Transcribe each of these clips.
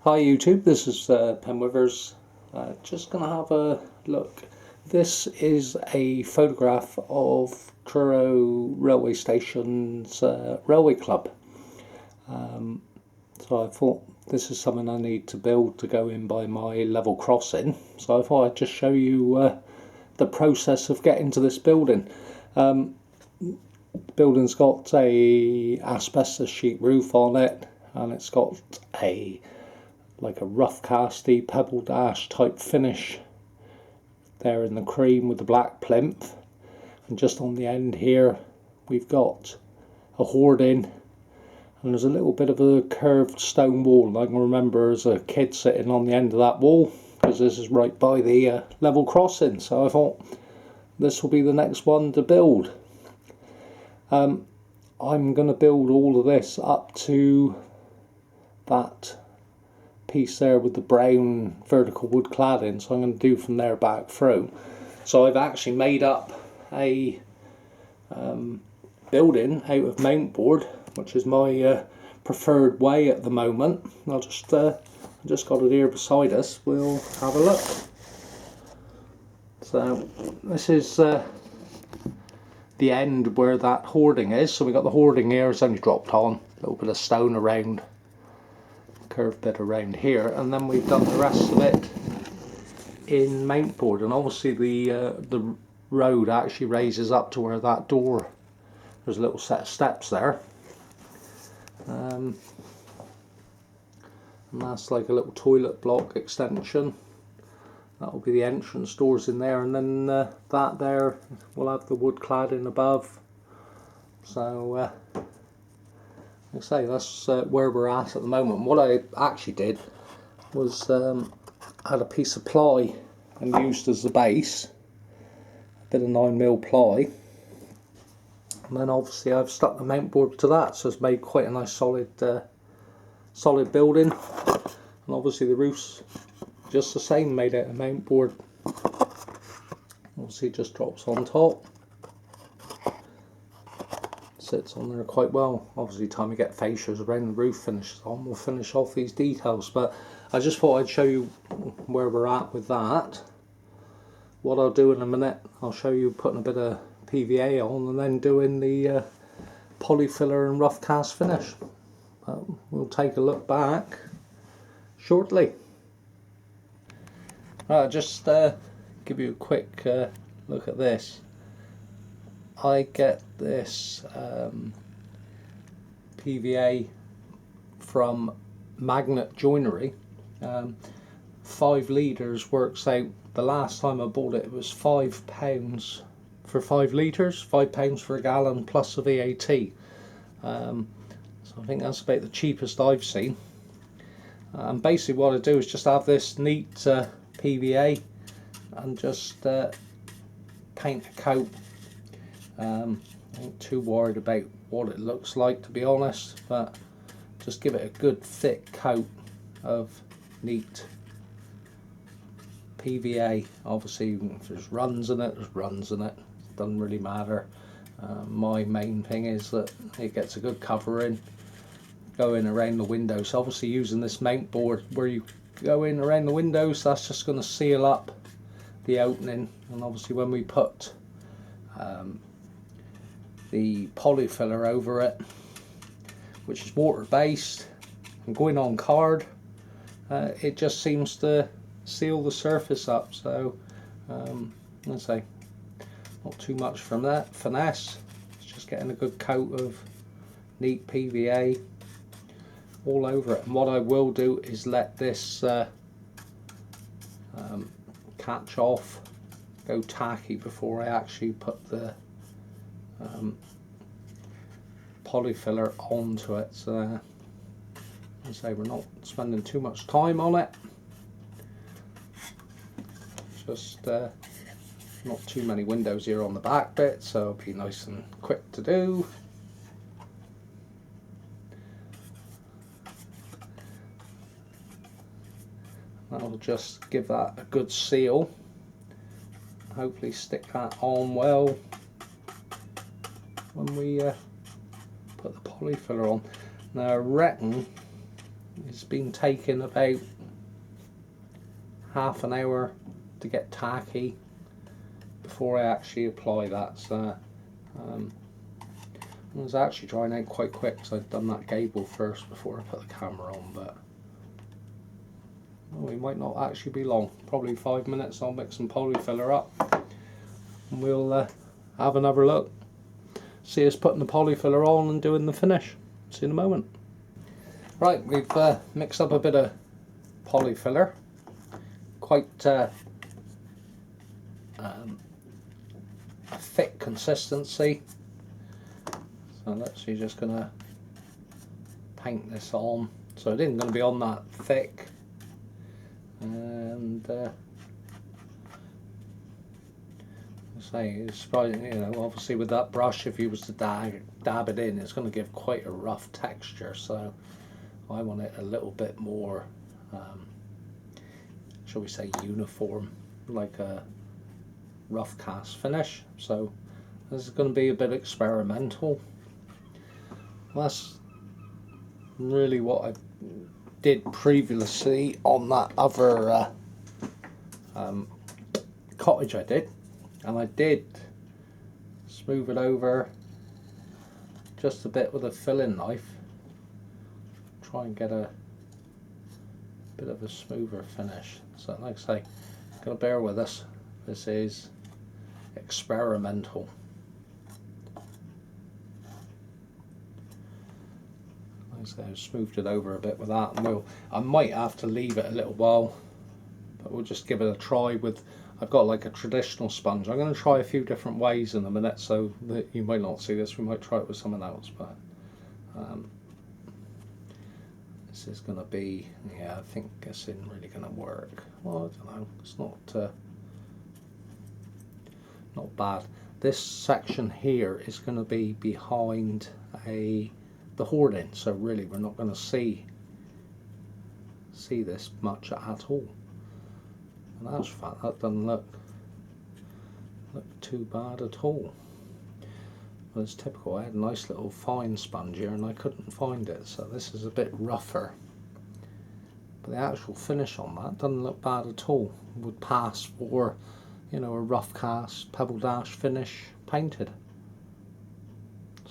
Hi YouTube, this is Penwithers. Just going to have a look. This is a photograph of Truro railway station's railway club. So I thought this is something I need to build to go in by my level crossing. So I thought I'd just show you the process of getting to this building. The building's got a asbestos sheet roof on it, and it's got like a rough casty pebble dash type finish there in the cream with the black plinth, and just on the end here we've got a hoarding, and there's a little bit of a curved stone wall. I can remember as a kid sitting on the end of that wall because this is right by the level crossing, so I thought this will be the next one to build. I'm going to build all of this up to that piece there with the brown vertical wood cladding, so I'm going to do from there back through. So I've actually made up a building out of mount board, which is my preferred way at the moment. I'll just got it here beside us. We'll have a look. So this is the end where that hoarding is. So we got the hoarding here, it's only dropped on a little bit of stone around, curved bit around here, and then we've done the rest of it in mount board. And obviously the road actually raises up to where that door, there's a little set of steps there, and that's like a little toilet block extension. That will be the entrance doors in there, and then that there will have the wood cladding above. So like I say, that's where we're at the moment. What I actually did was had a piece of ply and used as the base, a bit of 9mm ply, and then obviously I've stuck the mount board to that, so it's made quite a nice solid building. And obviously the roof's just the same, made out of mount board. Obviously it just drops on top, sits on there quite well. Obviously time we get fascias around the roof finishes on, we'll finish off these details, but I just thought I'd show you where we're at with that. What I'll do in a minute, I'll show you putting a bit of PVA on and then doing the polyfilla and rough cast finish. We'll take a look back shortly. Right, just give you a quick look at this. I get this PVA from Magnet Joinery. 5 litres works out, the last time I bought it, it was £5 for 5 litres, £5 for a gallon plus the VAT. So I think that's about the cheapest I've seen. And basically what I do is just have this neat PVA and just paint a coat. I ain't too worried about what it looks like, to be honest, but just give it a good thick coat of neat PVA. Obviously if there's runs in it, there's runs in it, it doesn't really matter. My main thing is that it gets a good covering going around the windows. So obviously using this mount board where you go in around the windows, that's just going to seal up the opening. And obviously when we put the polyfiller over it, which is water based and going on card, it just seems to seal the surface up. So let's say not too much from that finesse, it's just getting a good coat of neat PVA all over it. And what I will do is let this catch off, go tacky, before I actually put the polyfiller onto it. So I say we're not spending too much time on it, just not too many windows here on the back bit, so it'll be nice and quick to do. That'll just give that a good seal, hopefully stick that on well when we put the polyfiller on. Now I reckon it's been taking about half an hour to get tacky before I actually apply that. So it was actually drying out quite quick, so I'd done that gable first before I put the camera on, but we might not actually be long, probably 5 minutes. I'll mix some polyfiller up and we'll have another look, see us putting the polyfiller on and doing the finish. See you in a moment. Right, we've mixed up a bit of polyfiller, quite a thick consistency. So let's see, just gonna paint this on. So it isn't going to be on that thick, and say it's probably, you know, obviously with that brush, if you was to dab it in, it's going to give quite a rough texture. So I want it a little bit more, shall we say, uniform, like a rough cast finish. So this is going to be a bit experimental. That's really what I did previously on that other cottage I did, and I did smooth it over just a bit with a filling knife, try and get a bit of a smoother finish. So like I say, gotta bear with us, this is experimental. So I smoothed it over a bit with that, and I might have to leave it a little while, but we'll just give it a try with, I've got like a traditional sponge. I'm going to try a few different ways in a minute, so that you might not see this, we might try it with someone else, but this is going to be, yeah, I think this isn't really going to work. Well, I don't know, it's not bad. This section here is going to be behind the hoarding, so really we're not going to see this much at all. And that's fat, that doesn't look too bad at all. Well, it's typical, I had a nice little fine sponge here and I couldn't find it, so this is a bit rougher. But the actual finish on that doesn't look bad at all. It would pass for, you know, a rough cast pebble dash finish painted.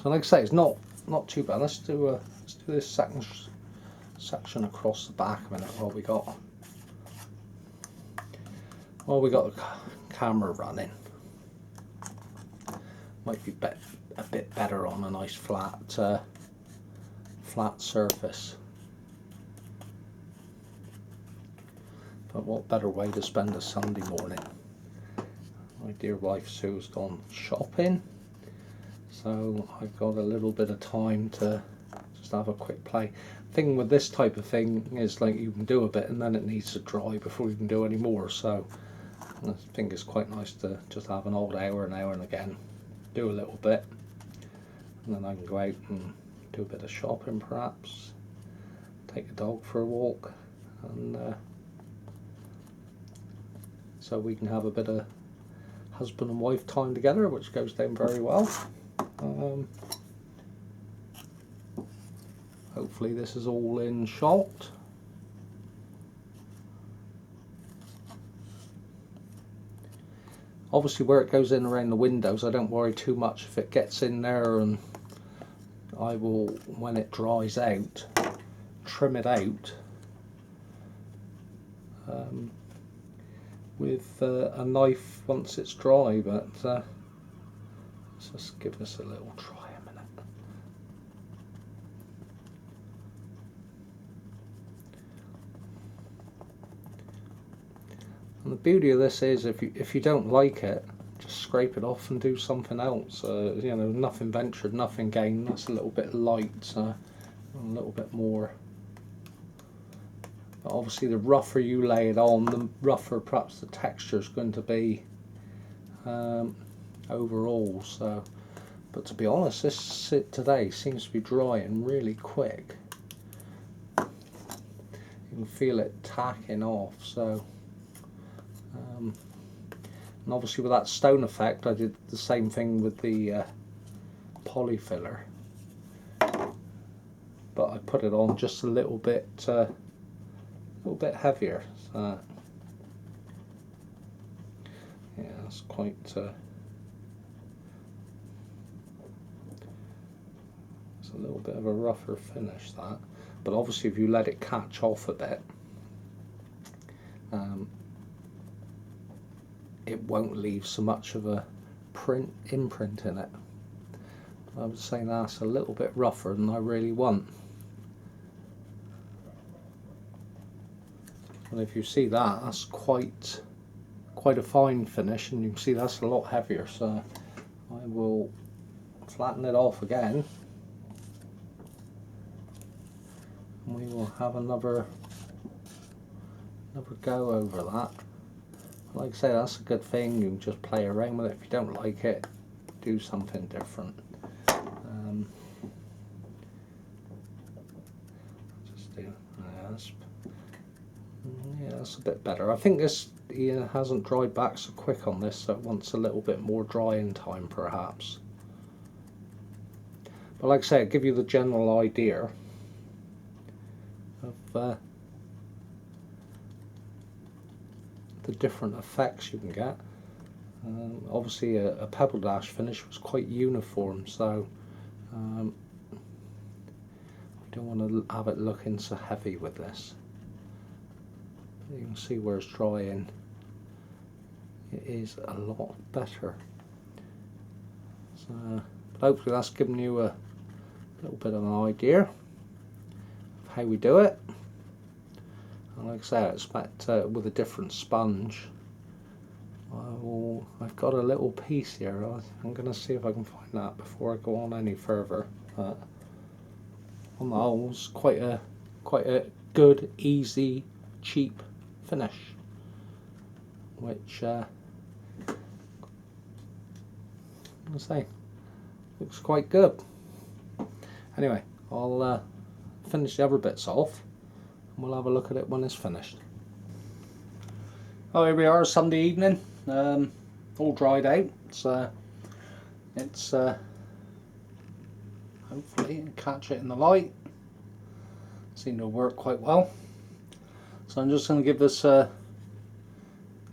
So like I say, it's not too bad. Let's do this section across the back a minute while we got the camera running. Might be a bit better on a nice flat surface. But what better way to spend a Sunday morning? My dear wife Sue's gone shopping, so I've got a little bit of time to just have a quick play. Thing with this type of thing is, like, you can do a bit and then it needs to dry before you can do any more, so I think it's quite nice to just have an old hour and again, do a little bit, and then I can go out and do a bit of shopping, perhaps take a dog for a walk, and so we can have a bit of husband and wife time together, which goes down very well. Hopefully this is all in shot. Obviously where it goes in around the windows, I don't worry too much if it gets in there, and I will, when it dries out, trim it out with a knife once it's dry, but let's just give this a little try a minute. And the beauty of this is, if you don't like it, just scrape it off and do something else. You know, nothing ventured, nothing gained. That's a little bit light, a little bit more. But obviously, the rougher you lay it on, the rougher perhaps the texture is going to be overall. So, but to be honest, this today seems to be drying really quick. You can feel it tacking off. So. And obviously with that stone effect, I did the same thing with the polyfiller. but I put it on just a little bit heavier. So yeah, it's quite. It's a little bit of a rougher finish, that, but obviously if you let it catch off a bit, it won't leave so much of a imprint in it. I would say that's a little bit rougher than I really want. And if you see that, that's quite a fine finish, and you can see that's a lot heavier. So I will flatten it off again. We will have another go over that. Like I say, that's a good thing. You can just play around with it. If you don't like it, do something different. Just do yeah, that's a bit better. I think this hasn't dried back so quick on this, so it wants a little bit more drying time perhaps. But like I say, I'll give you the general idea of the different effects you can get. Obviously a pebble dash finish was quite uniform, so we don't want to have it looking so heavy with this. You can see where it's drying, it is a lot better. So, but hopefully that's given you a little bit of an idea of how we do it. And like I say, I expect with a different sponge, I've got a little piece here. I'm going to see if I can find that before I go on any further. On the whole, it's quite a good, easy, cheap finish, which I say looks quite good. Anyway, I'll finish the other bits off, and we'll have a look at it when it's finished. Oh, here we are, Sunday evening, all dried out. So it's hopefully catch it in the light. Seemed to work quite well. So I'm just going to give this a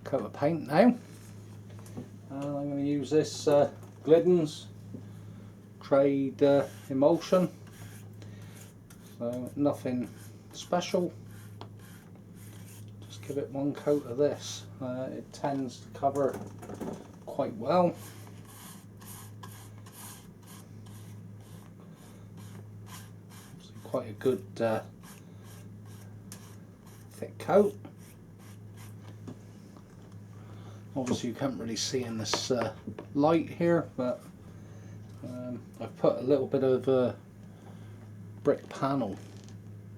coat of paint now. And I'm going to use this Glidden's Trade Emulsion. So nothing special. Just give it one coat of this. It tends to cover quite well. It's quite a good thick coat. Obviously you can't really see in this light here, but I've put a little bit of a brick panel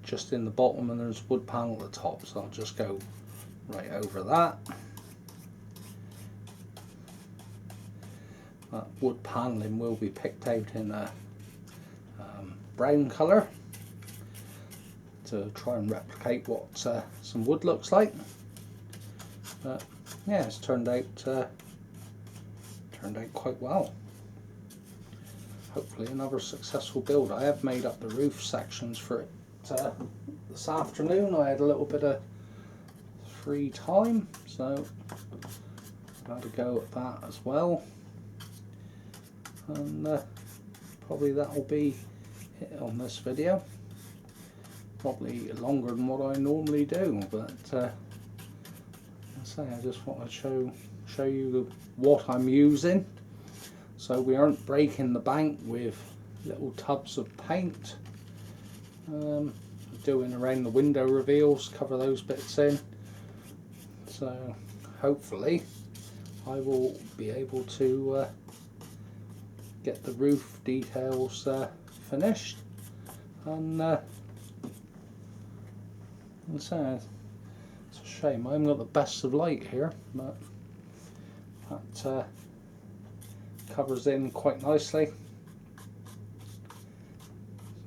just in the bottom, and there's wood panel at the top, so I'll just go right over that. That wood panelling will be picked out in a brown colour to try and replicate what some wood looks like. But yeah, it's turned out quite well. Hopefully another successful build. I have made up the roof sections for it this afternoon. I had a little bit of free time, so I've had a go at that as well. And probably that will be it on this video. Probably longer than what I normally do, but I just want to show you what I'm using, so we aren't breaking the bank with little tubs of paint. Doing around the window reveals, cover those bits in, so hopefully I will be able to get the roof details finished. And so it's a shame I haven't got the best of light here, but that covers in quite nicely.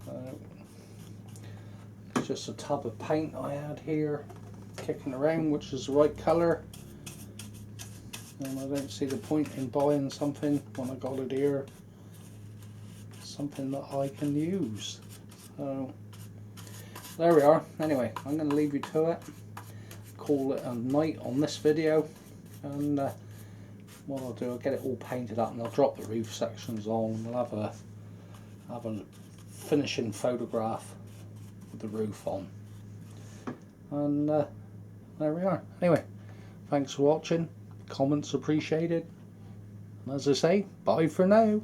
So it's just a tub of paint I had here kicking around, which is the right colour, and I don't see the point in buying something when I got it here, something that I can use. So there we are. Anyway, I'm going to leave you to it. Call it a night on this video, and what I'll do, I'll get it all painted up and I'll drop the roof sections on. We'll have a finishing photograph with the roof on, and there we are. Anyway, thanks for watching. Comments appreciated, and as I say, bye for now.